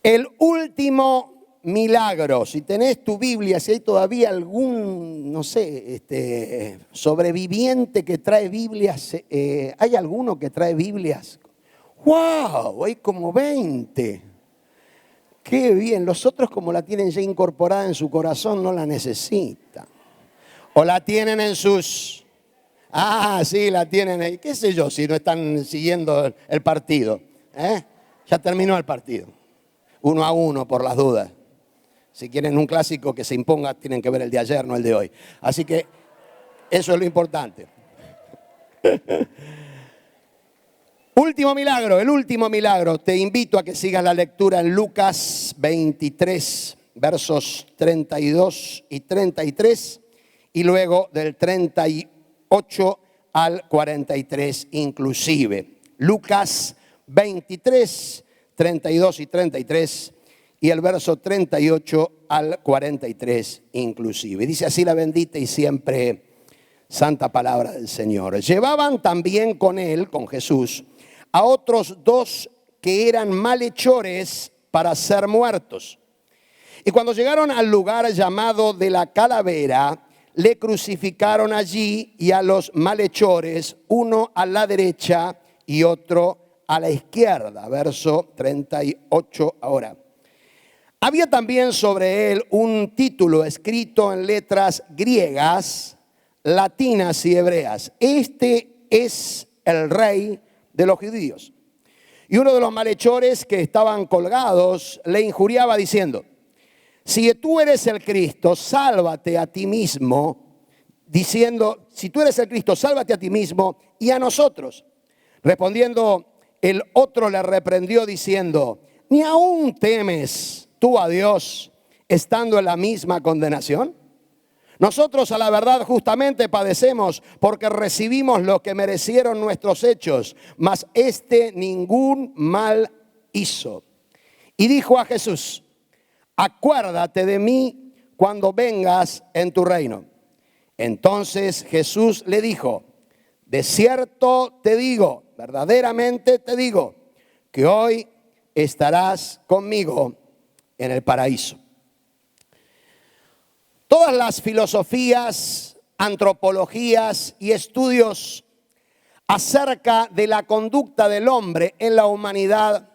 El último milagro. Si tenés tu Biblia, si hay todavía algún, no sé, sobreviviente que trae Biblias, ¿hay alguno que trae Biblias? ¡Wow! Hay como 20. ¡Qué bien! Los otros, como la tienen ya incorporada en su corazón, no la necesitan. O la tienen en sus... Ah, sí, la tienen ahí. ¿Qué sé yo si no están siguiendo el partido? Ya terminó el partido. 1-1 por las dudas. Si quieren un clásico que se imponga, tienen que ver el de ayer, no el de hoy. Así que eso es lo importante. Último milagro, el último milagro. Te invito a que sigas la lectura en Lucas 23, versos 32 y 33, y luego del 38 al 43 inclusive. Lucas 23, 32 y 33, y el verso 38 al 43 inclusive. Dice así la bendita y siempre santa palabra del Señor. Llevaban también con él, con Jesús, a otros 2 que eran malhechores para ser muertos. Y cuando llegaron al lugar llamado de la Calavera, le crucificaron allí, y a los malhechores, uno a la derecha y otro a la izquierda. Verso 38 ahora. Había también sobre él un título escrito en letras griegas, latinas y hebreas: Este es el Rey de los judíos. Y uno de los malhechores que estaban colgados le injuriaba diciendo: si tú eres el Cristo, sálvate a ti mismo. Diciendo: si tú eres el Cristo, sálvate a ti mismo y a nosotros. Respondiendo, el otro le reprendió diciendo: ¿ni aún temes tú a Dios, estando en la misma condenación? Nosotros a la verdad justamente padecemos, porque recibimos lo que merecieron nuestros hechos, mas este ningún mal hizo. Y dijo a Jesús: acuérdate de mí cuando vengas en tu reino. Entonces Jesús le dijo: de cierto te digo, verdaderamente te digo, que hoy estarás conmigo en el paraíso. Todas las filosofías, antropologías y estudios acerca de la conducta del hombre en la humanidad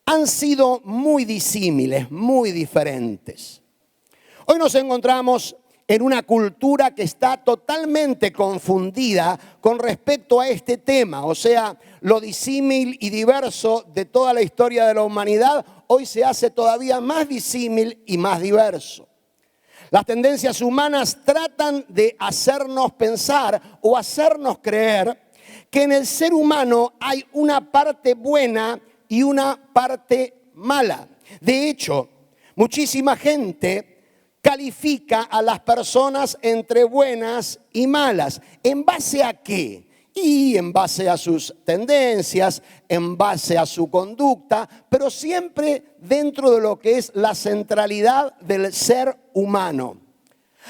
han sido muy disímiles, muy diferentes. Hoy nos encontramos en una cultura que está totalmente confundida con respecto a este tema. O sea, lo disímil y diverso de toda la historia de la humanidad hoy se hace todavía más disímil y más diverso. Las tendencias humanas tratan de hacernos pensar o hacernos creer que en el ser humano hay una parte buena y una parte mala. De hecho, muchísima gente califica a las personas entre buenas y malas. ¿En base a qué? Y en base a sus tendencias, en base a su conducta, pero siempre dentro de lo que es la centralidad del ser humano.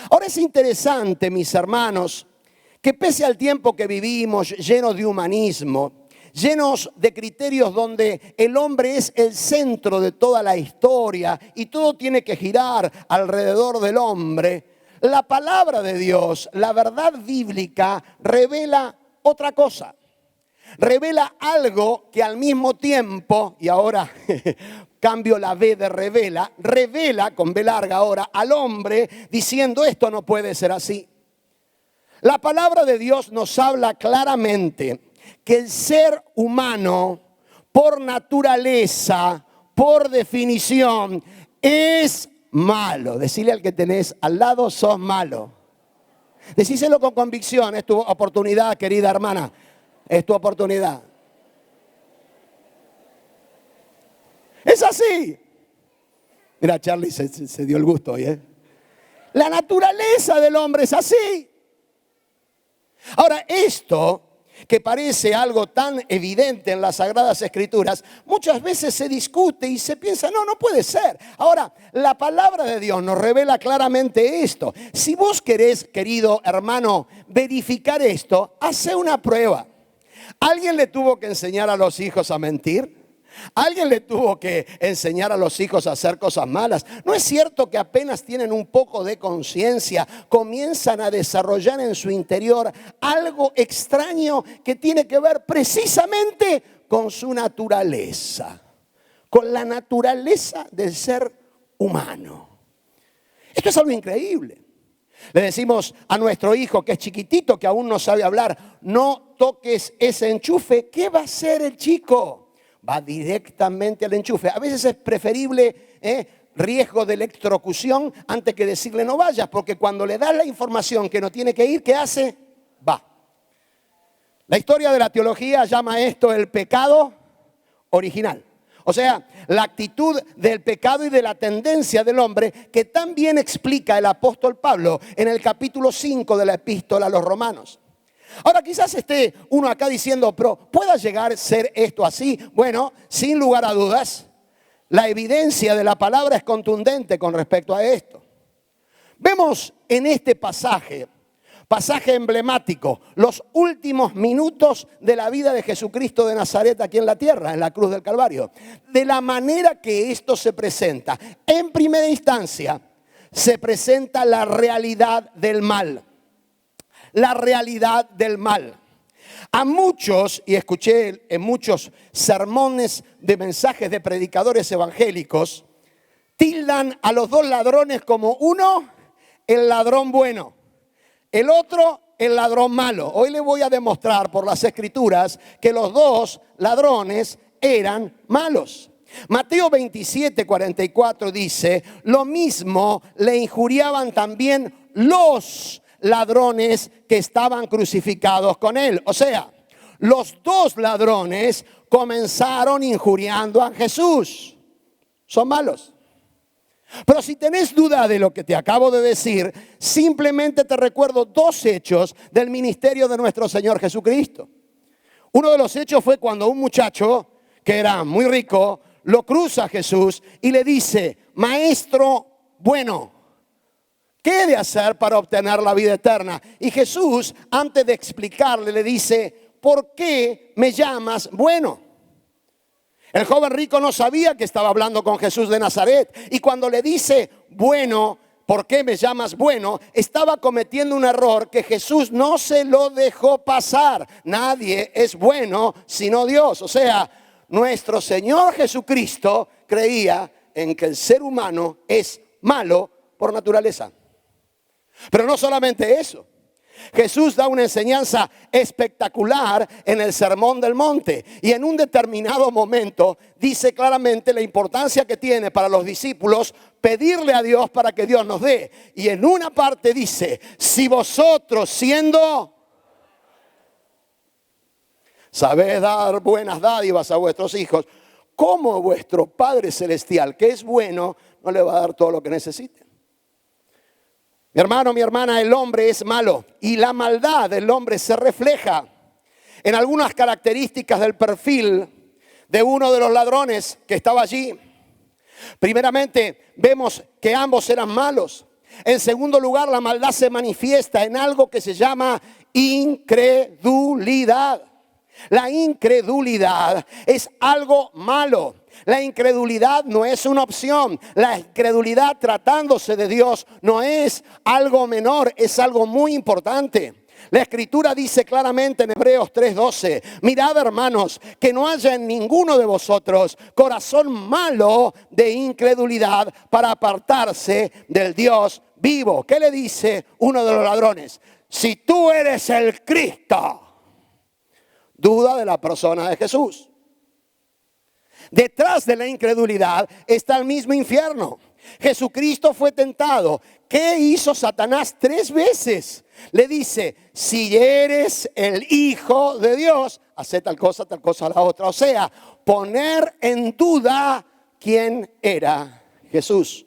Ahora es interesante, mis hermanos, que pese al tiempo que vivimos llenos de humanismo, llenos de criterios donde el hombre es el centro de toda la historia y todo tiene que girar alrededor del hombre, la palabra de Dios, la verdad bíblica, revela otra cosa. Revela algo que al mismo tiempo, y ahora cambio la B de revela, revela con B larga ahora al hombre diciendo: esto no puede ser así. La palabra de Dios nos habla claramente que el ser humano, por naturaleza, por definición, es malo. Decile al que tenés al lado: sos malo. Decíselo con convicción. Es tu oportunidad, querida hermana. Es tu oportunidad. Es así. Mira, Charlie se dio el gusto hoy, ¿eh? La naturaleza del hombre es así. Ahora, esto que parece algo tan evidente en las Sagradas Escrituras, muchas veces se discute y se piensa: no puede ser. Ahora, la palabra de Dios nos revela claramente esto. Si vos querés, querido hermano, verificar esto, hace una prueba. ¿Alguien le tuvo que enseñar a los hijos a mentir? Alguien le tuvo que enseñar a los hijos a hacer cosas malas. ¿No es cierto que apenas tienen un poco de conciencia, comienzan a desarrollar en su interior algo extraño que tiene que ver precisamente con su naturaleza, con la naturaleza del ser humano? Esto es algo increíble. Le decimos a nuestro hijo que es chiquitito, que aún no sabe hablar, no toques ese enchufe. ¿Qué va a hacer el chico? Va directamente al enchufe. A veces es preferible riesgo de electrocución antes que decirle no vayas, porque cuando le das la información que no tiene que ir, ¿qué hace? Va. La historia de la teología llama esto el pecado original. O sea, la actitud del pecado y de la tendencia del hombre que también explica el apóstol Pablo en el capítulo 5 de la epístola a los Romanos. Ahora quizás esté uno acá diciendo, pero ¿pueda llegar a ser esto así? Bueno, sin lugar a dudas, la evidencia de la palabra es contundente con respecto a esto. Vemos en este pasaje emblemático, los últimos minutos de la vida de Jesucristo de Nazaret aquí en la tierra, en la cruz del Calvario. De la manera que esto se presenta, en primera instancia, se presenta la realidad del mal. La realidad del mal. A muchos, y escuché en muchos sermones de mensajes de predicadores evangélicos, tildan a los dos ladrones como uno, el ladrón bueno, el otro, el ladrón malo. Hoy le voy a demostrar por las escrituras que los dos ladrones eran malos. Mateo 27:44 dice, lo mismo le injuriaban también los ladrones que estaban crucificados con él. O sea, los dos ladrones comenzaron injuriando a Jesús. Son malos. Pero si tenés duda de lo que te acabo de decir, simplemente te recuerdo dos hechos del ministerio de nuestro Señor Jesucristo. Uno de los hechos fue cuando un muchacho que era muy rico lo cruza a Jesús y le dice, maestro bueno, ¿qué he de hacer para obtener la vida eterna? Y Jesús, antes de explicarle, le dice, ¿por qué me llamas bueno? El joven rico no sabía que estaba hablando con Jesús de Nazaret. Y cuando le dice, bueno, ¿por qué me llamas bueno? Estaba cometiendo un error que Jesús no se lo dejó pasar. Nadie es bueno sino Dios. O sea, nuestro Señor Jesucristo creía en que el ser humano es malo por naturaleza. Pero no solamente eso. Jesús da una enseñanza espectacular en el Sermón del Monte y en un determinado momento dice claramente la importancia que tiene para los discípulos pedirle a Dios para que Dios nos dé. Y en una parte dice, si vosotros siendo sabéis dar buenas dádivas a vuestros hijos, ¿cómo vuestro Padre Celestial, que es bueno, no le va a dar todo lo que necesite? Mi hermano, mi hermana, el hombre es malo y la maldad del hombre se refleja en algunas características del perfil de uno de los ladrones que estaba allí. Primeramente, vemos que ambos eran malos. En segundo lugar, la maldad se manifiesta en algo que se llama incredulidad. La incredulidad es algo malo. La incredulidad no es una opción. La incredulidad tratándose de Dios no es algo menor, es algo muy importante. La Escritura dice claramente en Hebreos 3:12, mirad hermanos, que no haya en ninguno de vosotros corazón malo de incredulidad para apartarse del Dios vivo. ¿Qué le dice uno de los ladrones? Si tú eres el Cristo, duda de la persona de Jesús. Detrás de la incredulidad está el mismo infierno. Jesucristo fue tentado. ¿Qué hizo Satanás 3 veces? Le dice, si eres el Hijo de Dios, hace tal cosa, la otra. O sea, poner en duda quién era Jesús.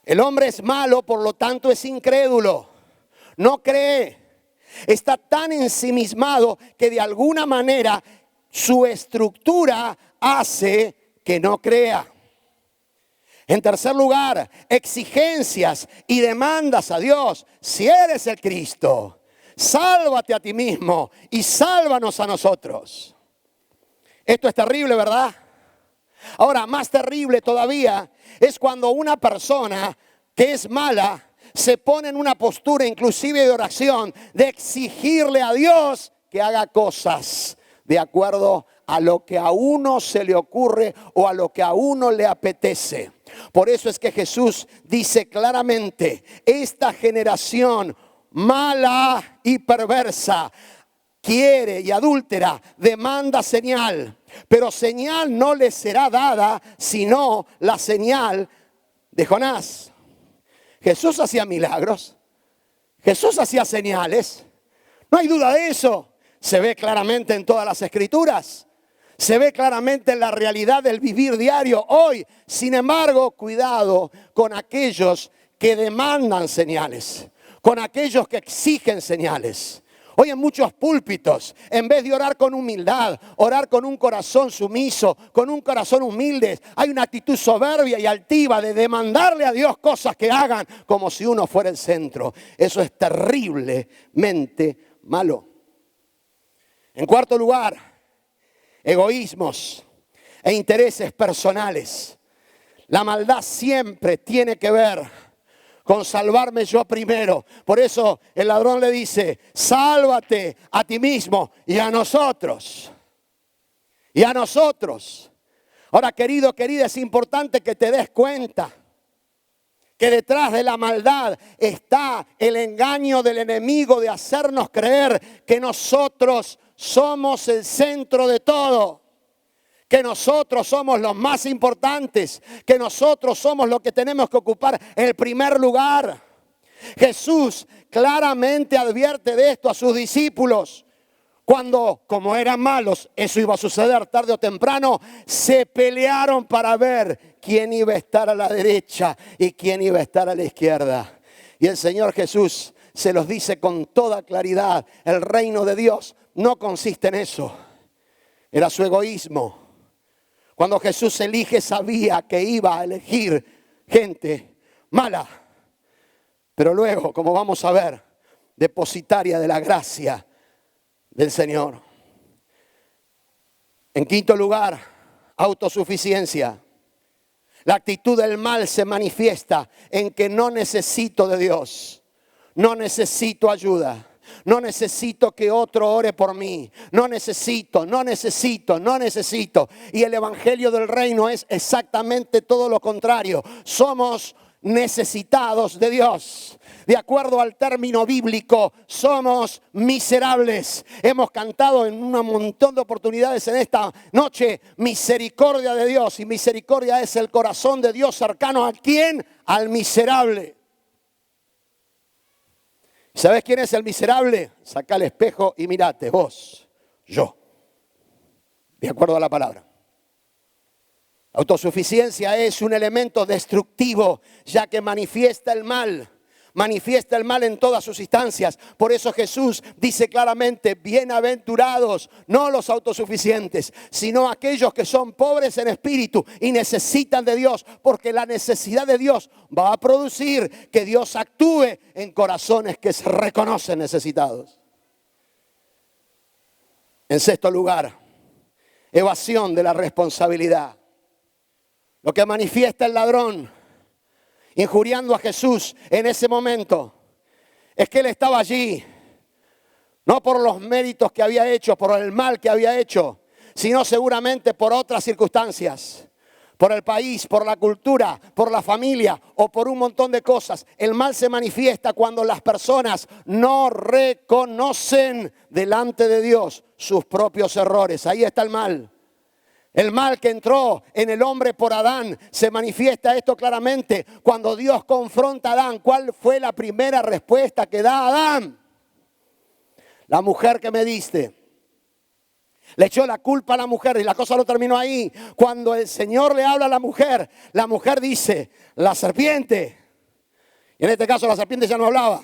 El hombre es malo, por lo tanto es incrédulo. No cree. Está tan ensimismado que de alguna manera su estructura hace que no crea. En tercer lugar, exigencias y demandas a Dios. Si eres el Cristo, sálvate a ti mismo y sálvanos a nosotros. Esto es terrible, ¿verdad? Ahora, más terrible todavía es cuando una persona que es mala se pone en una postura inclusive de oración, de exigirle a Dios que haga cosas de acuerdo a lo que a uno se le ocurre o a lo que a uno le apetece. Por eso es que Jesús dice claramente, esta generación mala y perversa quiere y adúltera demanda señal, pero señal no le será dada sino la señal de Jonás. Jesús hacía milagros, Jesús hacía señales, no hay duda de eso. Se ve claramente en todas las escrituras, se ve claramente en la realidad del vivir diario hoy. Sin embargo, cuidado con aquellos que demandan señales, con aquellos que exigen señales. Hoy en muchos púlpitos, en vez de orar con humildad, orar con un corazón sumiso, con un corazón humilde, hay una actitud soberbia y altiva de demandarle a Dios cosas que hagan como si uno fuera el centro. Eso es terriblemente malo. En cuarto lugar, egoísmos e intereses personales. La maldad siempre tiene que ver con salvarme yo primero. Por eso el ladrón le dice, sálvate a ti mismo y a nosotros. Y a nosotros. Ahora, querido, querida, es importante que te des cuenta que detrás de la maldad está el engaño del enemigo de hacernos creer que nosotros somos el centro de todo, que nosotros somos los más importantes, que nosotros somos los que tenemos que ocupar el primer lugar. Jesús claramente advierte de esto a sus discípulos. Cuando, como eran malos, eso iba a suceder tarde o temprano, se pelearon para ver quién iba a estar a la derecha y quién iba a estar a la izquierda. Y el Señor Jesús se los dice con toda claridad, el reino de Dios no consiste en eso. Era su egoísmo. Cuando Jesús elige, sabía que iba a elegir gente mala. Pero luego, como vamos a ver, depositaria de la gracia del Señor. En quinto lugar, autosuficiencia. La actitud del mal se manifiesta en que no necesito de Dios. No necesito ayuda. No necesito que otro ore por mí. No necesito. Y el evangelio del reino es exactamente todo lo contrario. Somos necesitados de Dios. De acuerdo al término bíblico, somos miserables. Hemos cantado en un montón de oportunidades en esta noche, misericordia de Dios. Y misericordia es el corazón de Dios cercano ¿a quién? Al miserable. ¿Sabes quién es el miserable? Saca el espejo y mirate, vos, yo. De acuerdo a la palabra. Autosuficiencia es un elemento destructivo, ya que manifiesta el mal en todas sus instancias. Por eso Jesús dice claramente, bienaventurados, no los autosuficientes, sino aquellos que son pobres en espíritu y necesitan de Dios, porque la necesidad de Dios va a producir que Dios actúe en corazones que se reconocen necesitados. En sexto lugar, evasión de la responsabilidad. Lo que manifiesta el ladrón injuriando a Jesús en ese momento es que él estaba allí no por los méritos que había hecho, por el mal que había hecho, sino seguramente por otras circunstancias, por el país, por la cultura, por la familia o por un montón de cosas. El mal se manifiesta cuando las personas no reconocen delante de Dios sus propios errores. Ahí está el mal. El mal que entró en el hombre por Adán, se manifiesta esto claramente cuando Dios confronta a Adán. ¿Cuál fue la primera respuesta que da Adán? La mujer que me diste. Le echó la culpa a la mujer y la cosa no terminó ahí. Cuando el Señor le habla a la mujer dice, la serpiente. Y en este caso la serpiente ya no hablaba.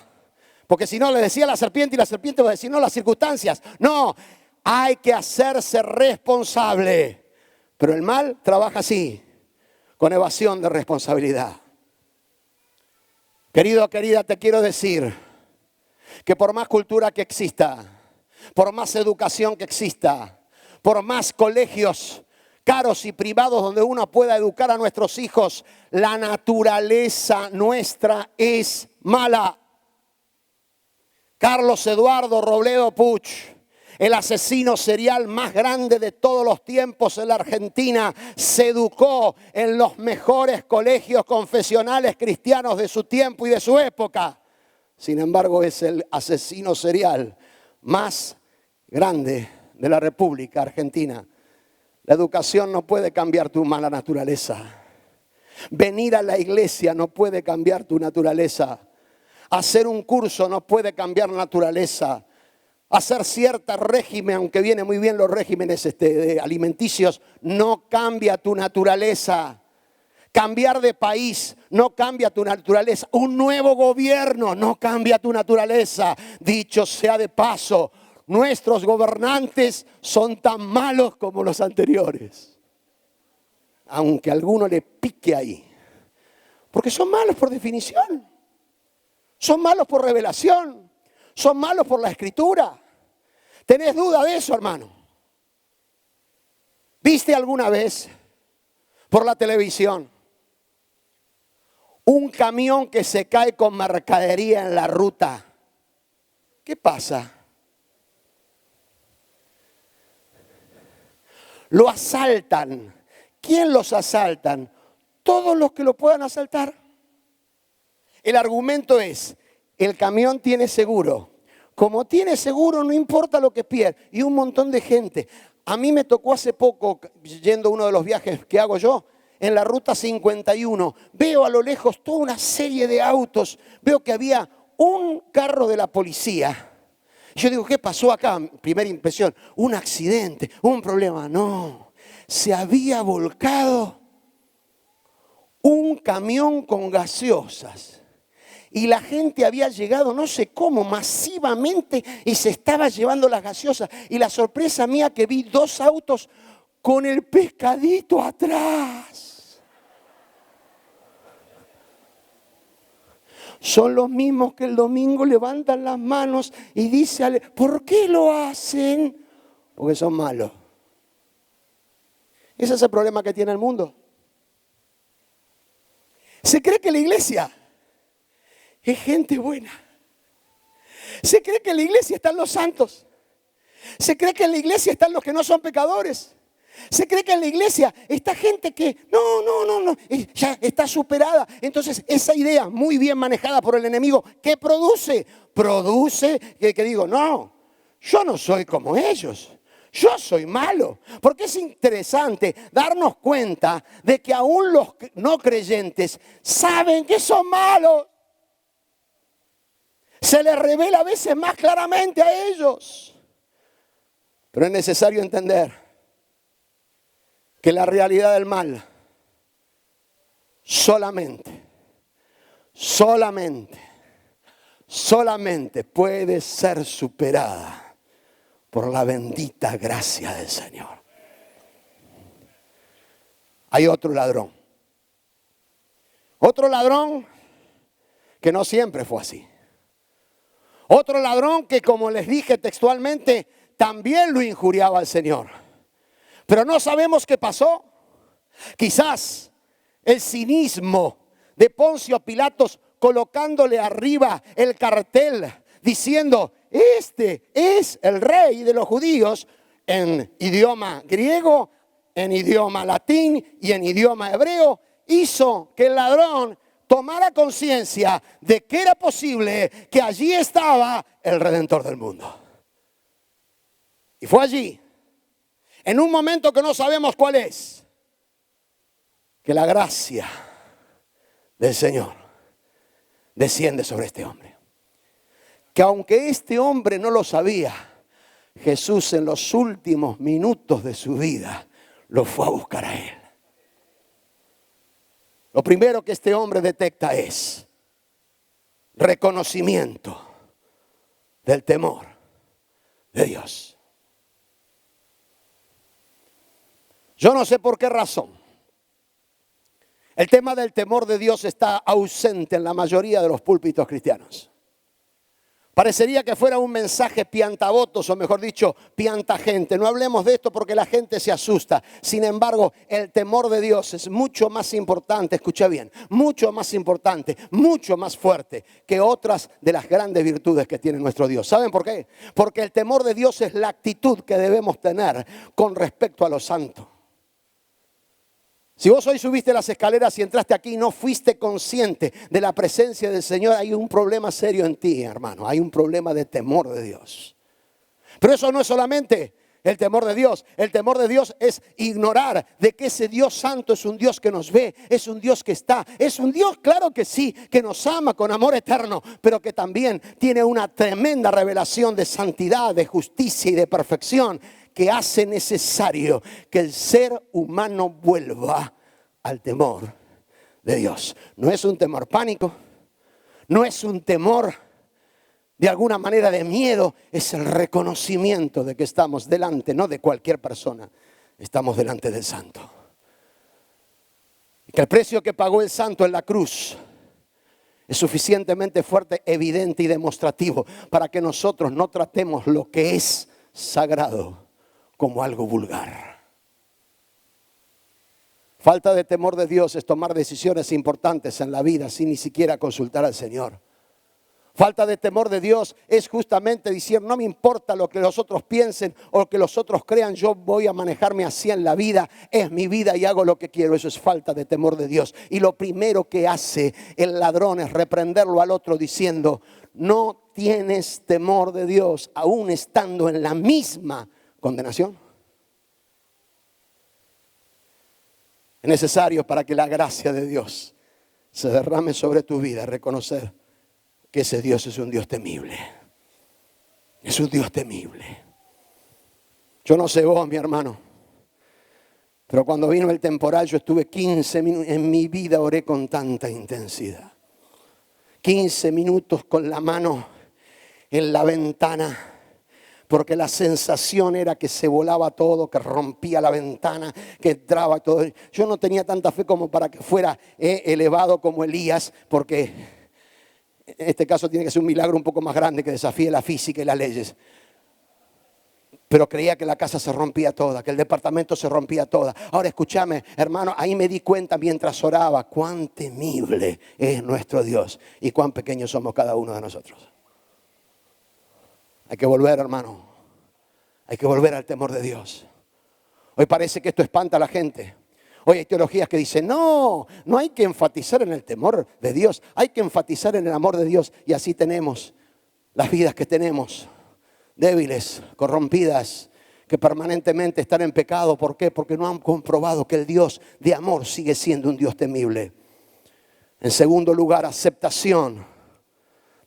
Porque si no le decía a la serpiente y la serpiente va a decir, no, las circunstancias. No, hay que hacerse responsable. Pero el mal trabaja así, con evasión de responsabilidad. Querido, querida, te quiero decir que por más cultura que exista, por más educación que exista, por más colegios caros y privados donde uno pueda educar a nuestros hijos, la naturaleza nuestra es mala. Carlos Eduardo Robledo Puch, el asesino serial más grande de todos los tiempos en la Argentina, se educó en los mejores colegios confesionales cristianos de su tiempo y de su época. Sin embargo, es el asesino serial más grande de la República Argentina. La educación no puede cambiar tu mala naturaleza. Venir a la iglesia no puede cambiar tu naturaleza. Hacer un curso no puede cambiar naturaleza. Hacer cierto régimen, aunque vienen muy bien los regímenes alimenticios, no cambia tu naturaleza. Cambiar de país no cambia tu naturaleza. Un nuevo gobierno no cambia tu naturaleza. Dicho sea de paso, nuestros gobernantes son tan malos como los anteriores. Aunque a alguno le pique ahí. Porque son malos por definición. Son malos por revelación. Son malos por la escritura. ¿Tenés duda de eso, hermano? ¿Viste alguna vez por la televisión un camión que se cae con mercadería en la ruta? ¿Qué pasa? Lo asaltan. ¿Quién los asaltan? Todos los que lo puedan asaltar. El argumento es, el camión tiene seguro. Como tiene seguro, no importa lo que pierda. Y un montón de gente. A mí me tocó hace poco, yendo uno de los viajes que hago yo, en la ruta 51. Veo a lo lejos toda una serie de autos. Veo que había un carro de la policía. Yo digo, ¿qué pasó acá? Primera impresión, un accidente, un problema. No, se había volcado un camión con gaseosas. Y la gente había llegado, no sé cómo, masivamente y se estaba llevando las gaseosas. Y la sorpresa mía que vi 2 autos con el pescadito atrás. Son los mismos que el domingo levantan las manos y dicen, ¿por qué lo hacen? Porque son malos. Ese es el problema que tiene el mundo. Se cree que la iglesia es gente buena. Se cree que en la iglesia están los santos. Se cree que en la iglesia están los que no son pecadores. Se cree que en la iglesia está gente que no, ya está superada. Entonces esa idea muy bien manejada por el enemigo, ¿qué produce? Produce que digo, no, yo no soy como ellos. Yo soy malo. Porque es interesante darnos cuenta de que aún los no creyentes saben que son malos. Se les revela a veces más claramente a ellos. Pero es necesario entender que la realidad del mal solamente puede ser superada por la bendita gracia del Señor. Hay otro ladrón que no siempre fue así. Otro ladrón que, como les dije textualmente, también lo injuriaba al Señor. Pero no sabemos qué pasó. Quizás el cinismo de Poncio Pilatos colocándole arriba el cartel diciendo, este es el rey de los judíos, en idioma griego, en idioma latín y en idioma hebreo, hizo que el ladrón tomara conciencia de que era posible que allí estaba el Redentor del mundo. Y fue allí, en un momento que no sabemos cuál es, que la gracia del Señor desciende sobre este hombre. Que aunque este hombre no lo sabía, Jesús en los últimos minutos de su vida lo fue a buscar a él. Lo primero que este hombre detecta es reconocimiento del temor de Dios. Yo no sé por qué razón el tema del temor de Dios está ausente en la mayoría de los púlpitos cristianos. Parecería que fuera un mensaje piantavotos, o mejor dicho, piantagente. No hablemos de esto porque la gente se asusta. Sin embargo, el temor de Dios es mucho más importante, escucha bien, mucho más importante, mucho más fuerte que otras de las grandes virtudes que tiene nuestro Dios. ¿Saben por qué? Porque el temor de Dios es la actitud que debemos tener con respecto a lo santo. Si vos hoy subiste las escaleras y entraste aquí y no fuiste consciente de la presencia del Señor, hay un problema serio en ti, hermano. Hay un problema de temor de Dios. Pero eso no es solamente el temor de Dios. El temor de Dios es ignorar de que ese Dios santo es un Dios que nos ve, es un Dios que está, es un Dios, claro que sí, que nos ama con amor eterno, pero que también tiene una tremenda revelación de santidad, de justicia y de perfección, que hace necesario que el ser humano vuelva al temor de Dios. No es un temor pánico, no es un temor de alguna manera de miedo, es el reconocimiento de que estamos delante, no de cualquier persona, estamos delante del Santo. Y que el precio que pagó el Santo en la cruz es suficientemente fuerte, evidente y demostrativo para que nosotros no tratemos lo que es sagrado como algo vulgar. Falta de temor de Dios es tomar decisiones importantes en la vida sin ni siquiera consultar al Señor. Falta de temor de Dios es justamente decir, no me importa lo que los otros piensen o lo que los otros crean, yo voy a manejarme así en la vida, es mi vida y hago lo que quiero. Eso es falta de temor de Dios. Y lo primero que hace el ladrón es reprenderlo al otro diciendo, no tienes temor de Dios, aún estando en la misma condenación. Es necesario para que la gracia de Dios se derrame sobre tu vida, reconocer que ese Dios es un Dios temible. Es un Dios temible. Yo no sé vos, mi hermano, pero cuando vino el temporal yo estuve 15 minutos, en mi vida oré con tanta intensidad. 15 minutos con la mano en la ventana, porque la sensación era que se volaba todo, que rompía la ventana, que entraba todo. Yo no tenía tanta fe como para que fuera elevado como Elías, porque en este caso tiene que ser un milagro un poco más grande que desafíe la física y las leyes. Pero creía que la casa se rompía toda, que el departamento se rompía toda. Ahora escúchame, hermano, ahí me di cuenta mientras oraba cuán temible es nuestro Dios y cuán pequeños somos cada uno de nosotros. Hay que volver, hermano. Hay que volver al temor de Dios. Hoy parece que esto espanta a la gente. Hoy hay teologías que dicen, no hay que enfatizar en el temor de Dios. Hay que enfatizar en el amor de Dios. Y así tenemos las vidas que tenemos. Débiles, corrompidas, que permanentemente están en pecado. ¿Por qué? Porque no han comprobado que el Dios de amor sigue siendo un Dios temible. En segundo lugar, aceptación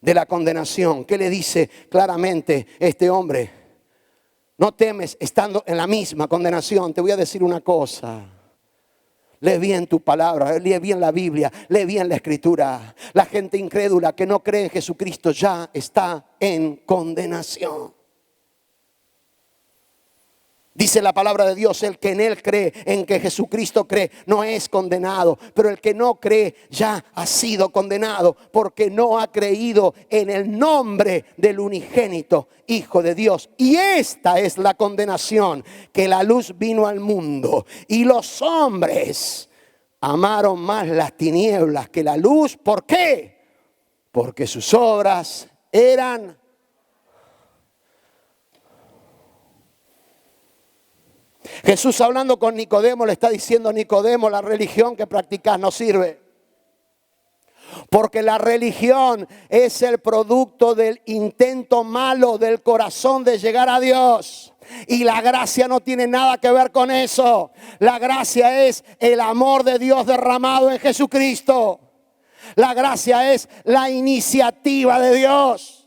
de la condenación. ¿Qué le dice claramente este hombre? No temes estando en la misma condenación. Te voy a decir una cosa. Lee bien tu palabra, lee bien la Biblia, lee bien la Escritura. La gente incrédula que no cree en Jesucristo ya está en condenación. Dice la palabra de Dios, el que en Él cree, en que Jesucristo cree, no es condenado. Pero el que no cree ya ha sido condenado porque no ha creído en el nombre del unigénito Hijo de Dios. Y esta es la condenación, que la luz vino al mundo y los hombres amaron más las tinieblas que la luz. ¿Por qué? Porque sus obras eran... Jesús hablando con Nicodemo le está diciendo, Nicodemo, la religión que practicas no sirve. Porque la religión es el producto del intento malo del corazón de llegar a Dios. Y la gracia no tiene nada que ver con eso. La gracia es el amor de Dios derramado en Jesucristo. La gracia es la iniciativa de Dios.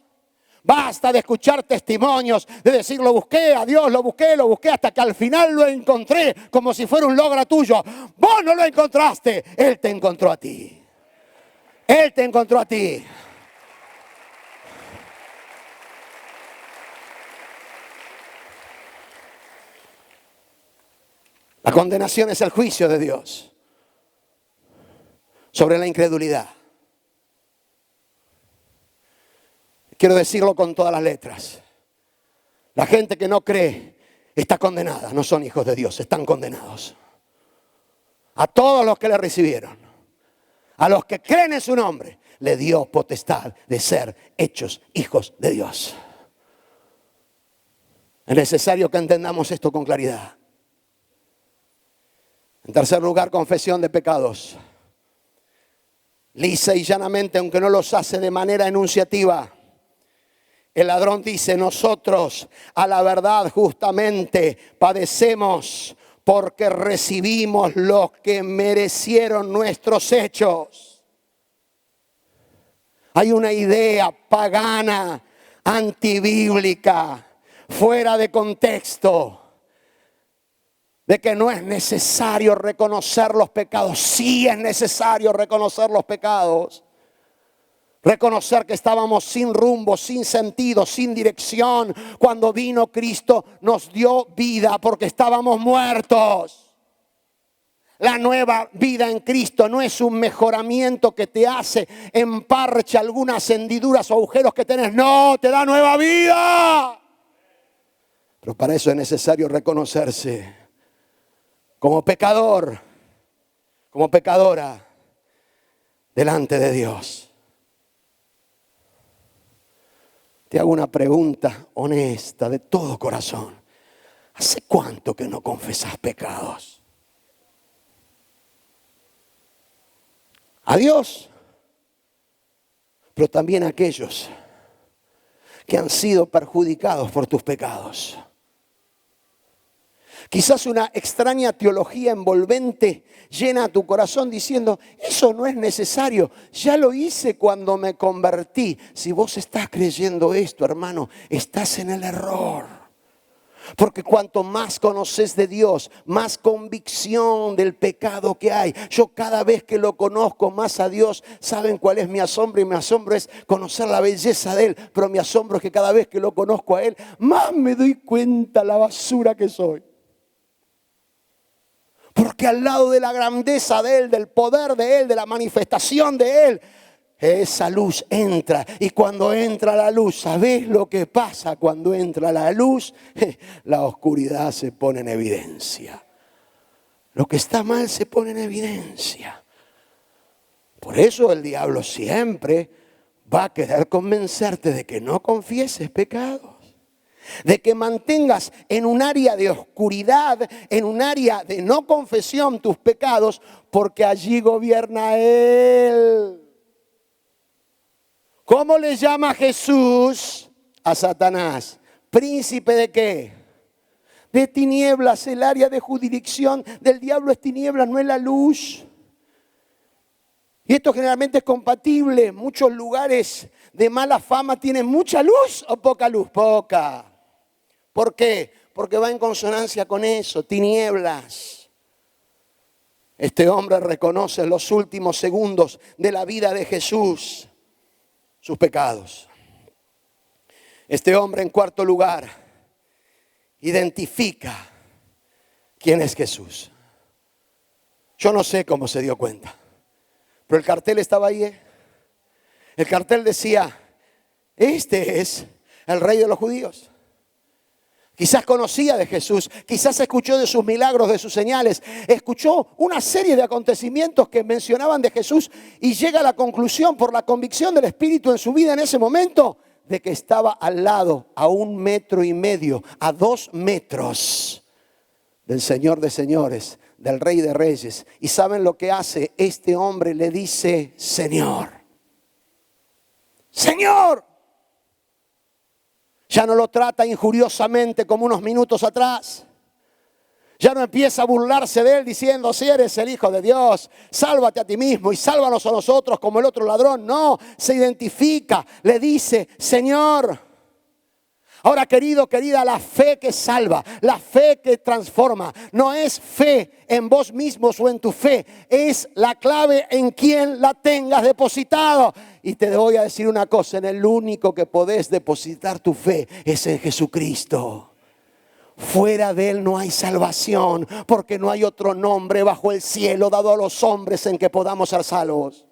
Basta de escuchar testimonios, de decir lo busqué a Dios, lo busqué hasta que al final lo encontré como si fuera un logro tuyo. Vos no lo encontraste, Él te encontró a ti. Él te encontró a ti. La condenación es el juicio de Dios sobre la incredulidad. Quiero decirlo con todas las letras. La gente que no cree está condenada. No son hijos de Dios, están condenados. A todos los que le recibieron, a los que creen en su nombre, le dio potestad de ser hechos hijos de Dios. Es necesario que entendamos esto con claridad. En tercer lugar, confesión de pecados. Lisa y llanamente, aunque no los hace de manera enunciativa. El ladrón dice: nosotros a la verdad justamente padecemos porque recibimos lo que merecieron nuestros hechos. Hay una idea pagana, antibíblica, fuera de contexto, de que no es necesario reconocer los pecados. Sí es necesario reconocer los pecados. Reconocer que estábamos sin rumbo, sin sentido, sin dirección. Cuando vino Cristo nos dio vida porque estábamos muertos. La nueva vida en Cristo no es un mejoramiento que te hace en parche algunas hendiduras o agujeros que tenés. No, te da nueva vida. Pero para eso es necesario reconocerse como pecador, como pecadora delante de Dios. Te hago una pregunta honesta, de todo corazón. ¿Hace cuánto que no confesás pecados? A Dios, pero también a aquellos que han sido perjudicados por tus pecados. Quizás una extraña teología envolvente llena tu corazón diciendo: eso no es necesario, ya lo hice cuando me convertí. Si vos estás creyendo esto, hermano, estás en el error. Porque cuanto más conoces de Dios, más convicción del pecado que hay. Yo cada vez que lo conozco más a Dios, ¿saben cuál es mi asombro? Y mi asombro es conocer la belleza de Él. Pero mi asombro es que cada vez que lo conozco a Él, más me doy cuenta la basura que soy. Porque al lado de la grandeza de Él, del poder de Él, de la manifestación de Él, esa luz entra. Y cuando entra la luz, ¿sabés lo que pasa cuando entra la luz? La oscuridad se pone en evidencia. Lo que está mal se pone en evidencia. Por eso el diablo siempre va a querer convencerte de que no confieses pecados. De que mantengas en un área de oscuridad, en un área de no confesión tus pecados, porque allí gobierna Él. ¿Cómo le llama Jesús a Satanás? ¿Príncipe de qué? De tinieblas. El área de jurisdicción del diablo es tinieblas, no es la luz. Y esto generalmente es compatible. Muchos lugares de mala fama tienen mucha luz o poca luz. Poca. ¿Por qué? Porque va en consonancia con eso, tinieblas. Este hombre reconoce en los últimos segundos de la vida de Jesús sus pecados. Este hombre, en cuarto lugar, identifica quién es Jesús. Yo no sé cómo se dio cuenta, pero el cartel estaba ahí. El cartel decía: este es el rey de los judíos. Quizás conocía de Jesús, quizás escuchó de sus milagros, de sus señales, escuchó una serie de acontecimientos que mencionaban de Jesús y llega a la conclusión, por la convicción del Espíritu en su vida en ese momento, de que estaba al lado, a 1,5 metros, a 2 metros del Señor de señores, del Rey de reyes. ¿Y saben lo que hace? Este hombre le dice: Señor, Señor. Ya no lo trata injuriosamente como unos minutos atrás. Ya no empieza a burlarse de él diciendo: si eres el Hijo de Dios, sálvate a ti mismo y sálvanos a nosotros como el otro ladrón. No, se identifica, le dice: Señor. Ahora, querido, querida, la fe que salva, la fe que transforma, no es fe en vos mismos o en tu fe. Es la clave en quien la tengas depositado. Y te voy a decir una cosa: en el único que podés depositar tu fe es en Jesucristo. Fuera de Él no hay salvación, porque no hay otro nombre bajo el cielo dado a los hombres en que podamos ser salvos.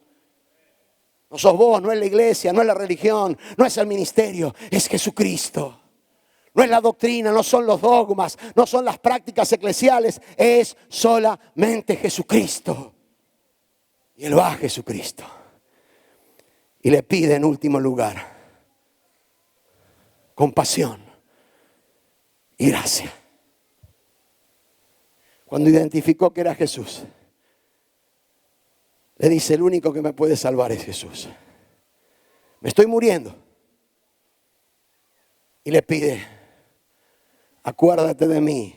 No sos vos, no es la iglesia, no es la religión, no es el ministerio, es Jesucristo. No es la doctrina, no son los dogmas, no son las prácticas eclesiales, es solamente Jesucristo. Y Él va a Jesucristo. Y le pide en último lugar compasión y gracia. Cuando identificó que era Jesús, le dice: el único que me puede salvar es Jesús. Me estoy muriendo. Y le pide: acuérdate de mí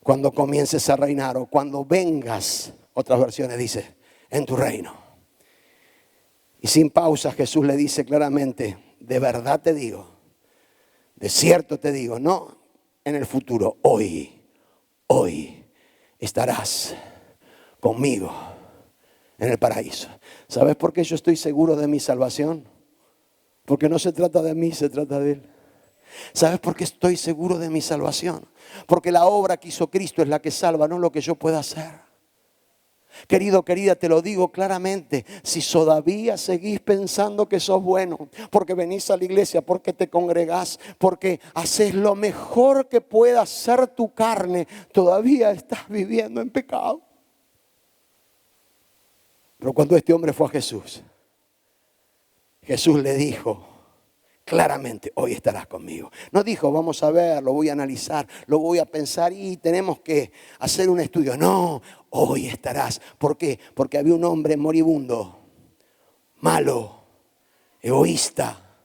cuando comiences a reinar, o cuando vengas, otras versiones dice, en tu reino. Y sin pausa Jesús le dice claramente: de verdad te digo, de cierto te digo, no en el futuro, hoy estarás conmigo en el paraíso. ¿Sabes por qué yo estoy seguro de mi salvación? Porque no se trata de mí, se trata de Él. ¿Sabes por qué estoy seguro de mi salvación? Porque la obra que hizo Cristo es la que salva, no lo que yo pueda hacer. Querido, querida, te lo digo claramente: si todavía seguís pensando que sos bueno, porque venís a la iglesia, porque te congregás, porque haces lo mejor que pueda hacer tu carne, todavía estás viviendo en pecado. Pero cuando este hombre fue a Jesús, Jesús le dijo claramente: hoy estarás conmigo. No dijo: vamos a ver, lo voy a analizar, lo voy a pensar y tenemos que hacer un estudio. No, hoy estarás. ¿Por qué? Porque había un hombre moribundo, malo, egoísta,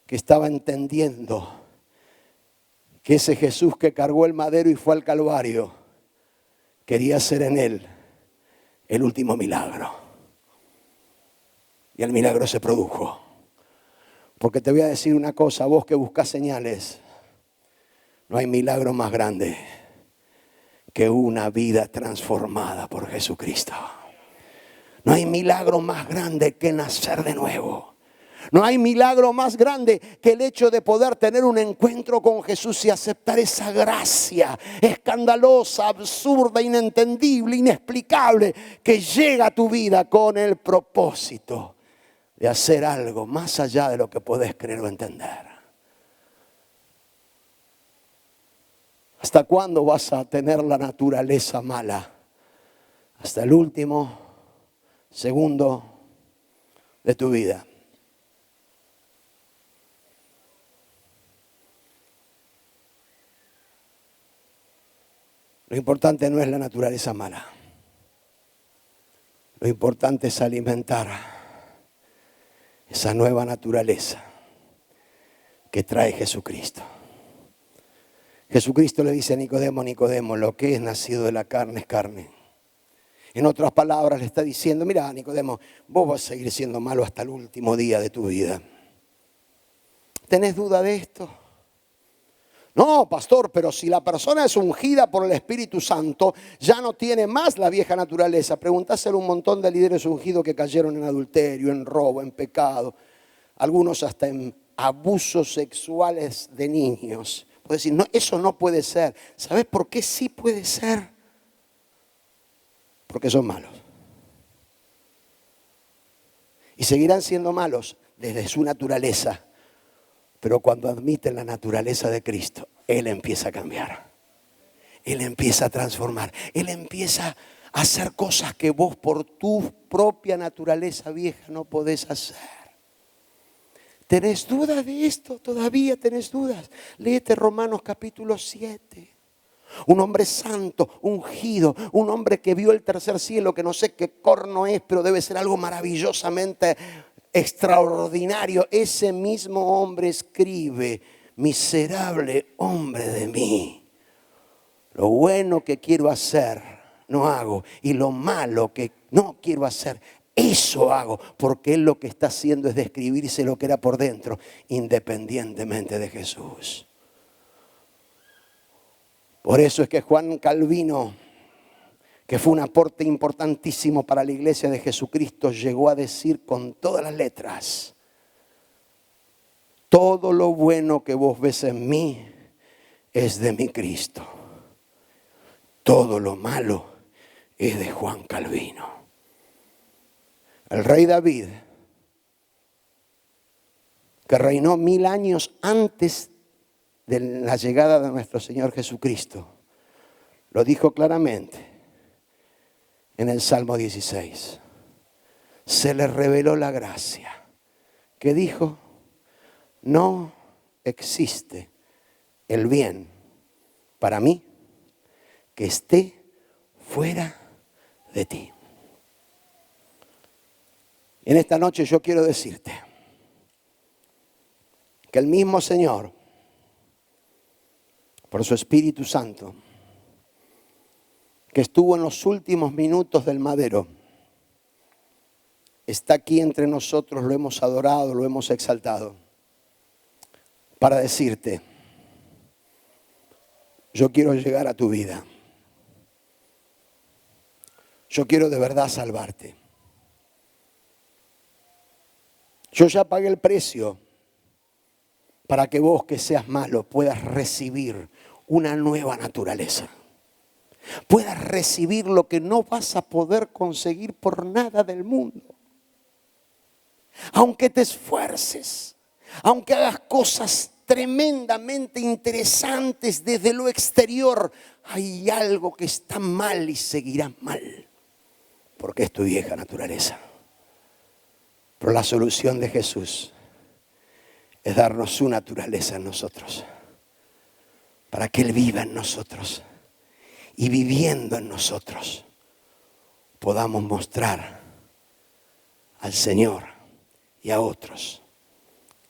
que estaba entendiendo que ese Jesús que cargó el madero y fue al Calvario quería hacer en él el último milagro. Y el milagro se produjo. Porque te voy a decir una cosa: vos que buscás señales, no hay milagro más grande que una vida transformada por Jesucristo. No hay milagro más grande que nacer de nuevo. No hay milagro más grande que el hecho de poder tener un encuentro con Jesús y aceptar esa gracia escandalosa, absurda, inentendible, inexplicable, que llega a tu vida con el propósito de hacer algo más allá de lo que podés creer o entender. ¿Hasta cuándo vas a tener la naturaleza mala? Hasta el último segundo de tu vida. Lo importante no es la naturaleza mala. Lo importante es alimentar esa nueva naturaleza que trae Jesucristo. Jesucristo le dice a Nicodemo: Nicodemo, lo que es nacido de la carne es carne. En otras palabras le está diciendo: mira, Nicodemo, vos vas a seguir siendo malo hasta el último día de tu vida. ¿Tenés duda de esto? No, pastor, pero si la persona es ungida por el Espíritu Santo, ya no tiene más la vieja naturaleza. Preguntáselo a un montón de líderes ungidos que cayeron en adulterio, en robo, en pecado. Algunos hasta en abusos sexuales de niños. Puedes decir: no, eso no puede ser. ¿Sabes por qué sí puede ser? Porque son malos. Y seguirán siendo malos desde su naturaleza. Pero cuando admiten la naturaleza de Cristo, Él empieza a cambiar. Él empieza a transformar. Él empieza a hacer cosas que vos por tu propia naturaleza vieja no podés hacer. ¿Tenés dudas de esto? ¿Todavía tenés dudas? Léete Romanos capítulo 7. Un hombre santo, ungido, un hombre que vio el tercer cielo, que no sé qué corno es, pero debe ser algo maravillosamente extraordinario. Ese mismo hombre escribe: miserable hombre de mí. Lo bueno que quiero hacer, no hago. Y lo malo que no quiero hacer, eso hago. Porque él lo que está haciendo es describirse lo que era por dentro, independientemente de Jesús. Por eso es que Juan Calvino, que fue un aporte importantísimo para la iglesia de Jesucristo, llegó a decir con todas las letras: todo lo bueno que vos ves en mí es de mi Cristo. Todo lo malo es de Juan Calvino. El rey David, que reinó 1000 años antes de la llegada de nuestro Señor Jesucristo, lo dijo claramente en el Salmo 16. Se le reveló la gracia, que dijo: no existe el bien para mí que esté fuera de ti. En esta noche yo quiero decirte que el mismo Señor, por su Espíritu Santo, que estuvo en los últimos minutos del madero, está aquí entre nosotros, lo hemos adorado, lo hemos exaltado, para decirte: yo quiero llegar a tu vida. Yo quiero de verdad salvarte. Yo ya pagué el precio para que vos, que seas malo, puedas recibir una nueva naturaleza. Puedas recibir lo que no vas a poder conseguir por nada del mundo. Aunque te esfuerces, aunque hagas cosas tremendamente interesantes desde lo exterior, hay algo que está mal y seguirá mal, porque es tu vieja naturaleza. Pero la solución de Jesús es darnos su naturaleza en nosotros, para que Él viva en nosotros y viviendo en nosotros podamos mostrar al Señor y a otros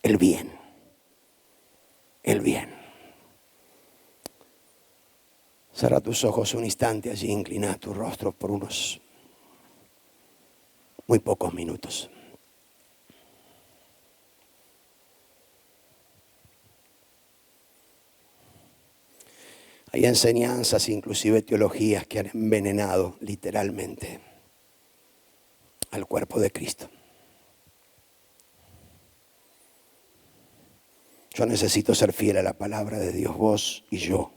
el bien, el bien. Cierra tus ojos un instante allí, inclina tu rostro por unos muy pocos minutos. Hay enseñanzas, inclusive teologías, que han envenenado literalmente al cuerpo de Cristo. Yo necesito ser fiel a la palabra de Dios. Vos y yo,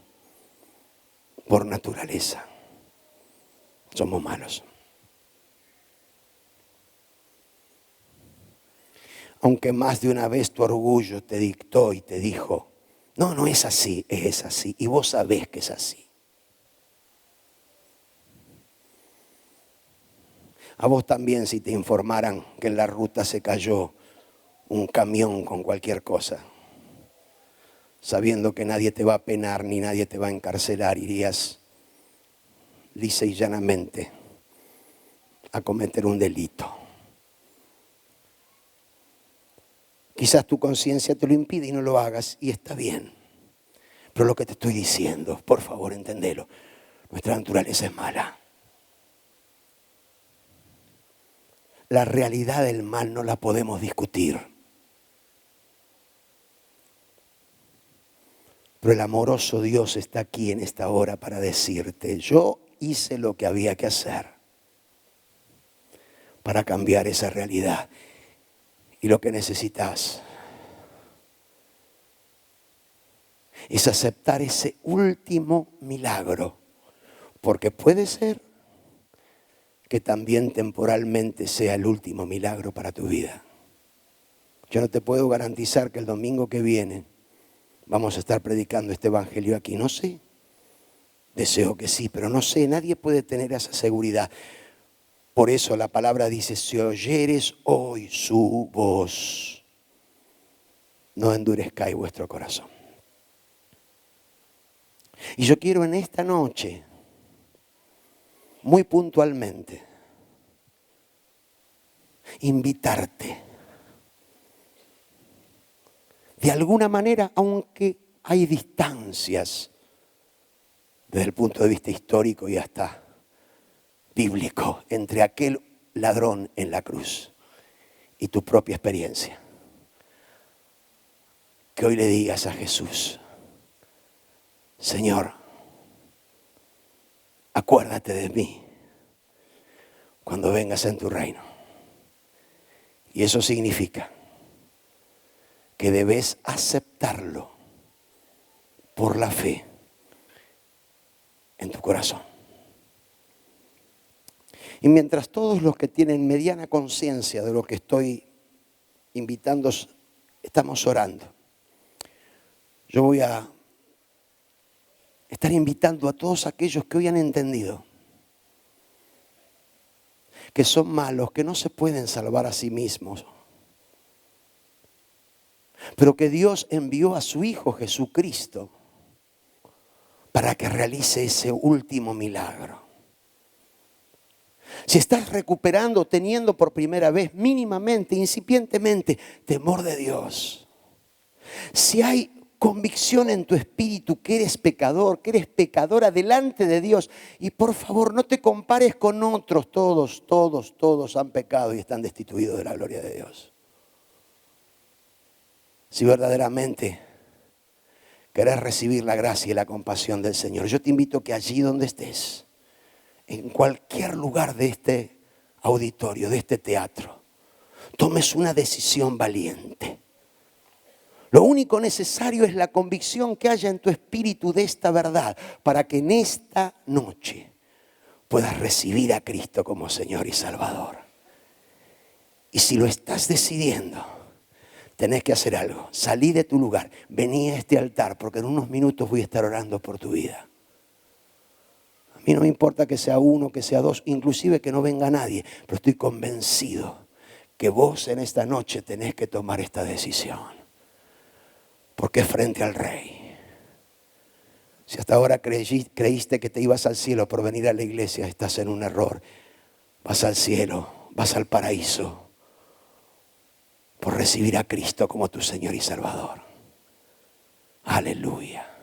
por naturaleza, somos malos. Aunque más de una vez tu orgullo te dictó y te dijo: no, no es así, es así. Y vos sabés que es así. A vos también, si te informaran que en la ruta se cayó un camión con cualquier cosa, sabiendo que nadie te va a penar ni nadie te va a encarcelar, irías lisa y llanamente a cometer un delito. Quizás tu conciencia te lo impide y no lo hagas, y está bien. Pero lo que te estoy diciendo, por favor, entendelo. Nuestra naturaleza es mala. La realidad del mal no la podemos discutir. Pero el amoroso Dios está aquí en esta hora para decirte: yo hice lo que había que hacer para cambiar esa realidad. Y lo que necesitas es aceptar ese último milagro, porque puede ser que también temporalmente sea el último milagro para tu vida. Yo no te puedo garantizar que el domingo que viene vamos a estar predicando este evangelio aquí. No sé, deseo que sí, pero no sé, nadie puede tener esa seguridad. Por eso la palabra dice: si oyeres hoy su voz, no endurezcáis vuestro corazón. Y yo quiero en esta noche, muy puntualmente, invitarte. De alguna manera, aunque hay distancias desde el punto de vista histórico y hasta bíblico entre aquel ladrón en la cruz y tu propia experiencia, que hoy le digas a Jesús: Señor, acuérdate de mí cuando vengas en tu reino. Y eso significa que debes aceptarlo por la fe en tu corazón. Y mientras todos los que tienen mediana conciencia de lo que estoy invitando, estamos orando, yo voy a estar invitando a todos aquellos que hoy han entendido que son malos, que no se pueden salvar a sí mismos, pero que Dios envió a su Hijo Jesucristo para que realice ese último milagro. Si estás recuperando, teniendo por primera vez, mínimamente, incipientemente, temor de Dios. Si hay convicción en tu espíritu que eres pecador, que eres pecadora delante de Dios. Y por favor, no te compares con otros. Todos han pecado y están destituidos de la gloria de Dios. Si verdaderamente querés recibir la gracia y la compasión del Señor, yo te invito que allí donde estés, en cualquier lugar de este auditorio, de este teatro, tomes una decisión valiente. Lo único necesario es la convicción que haya en tu espíritu de esta verdad, para que en esta noche puedas recibir a Cristo como Señor y Salvador. Y si lo estás decidiendo, tenés que hacer algo. Salí de tu lugar, vení a este altar, porque en unos minutos voy a estar orando por tu vida. A mí no me importa que sea uno, que sea dos, inclusive que no venga nadie, pero estoy convencido que vos en esta noche tenés que tomar esta decisión. Porque es frente al Rey. Si hasta ahora creíste que te ibas al cielo por venir a la iglesia, estás en un error. Vas al cielo, vas al paraíso por recibir a Cristo como tu Señor y Salvador. Aleluya.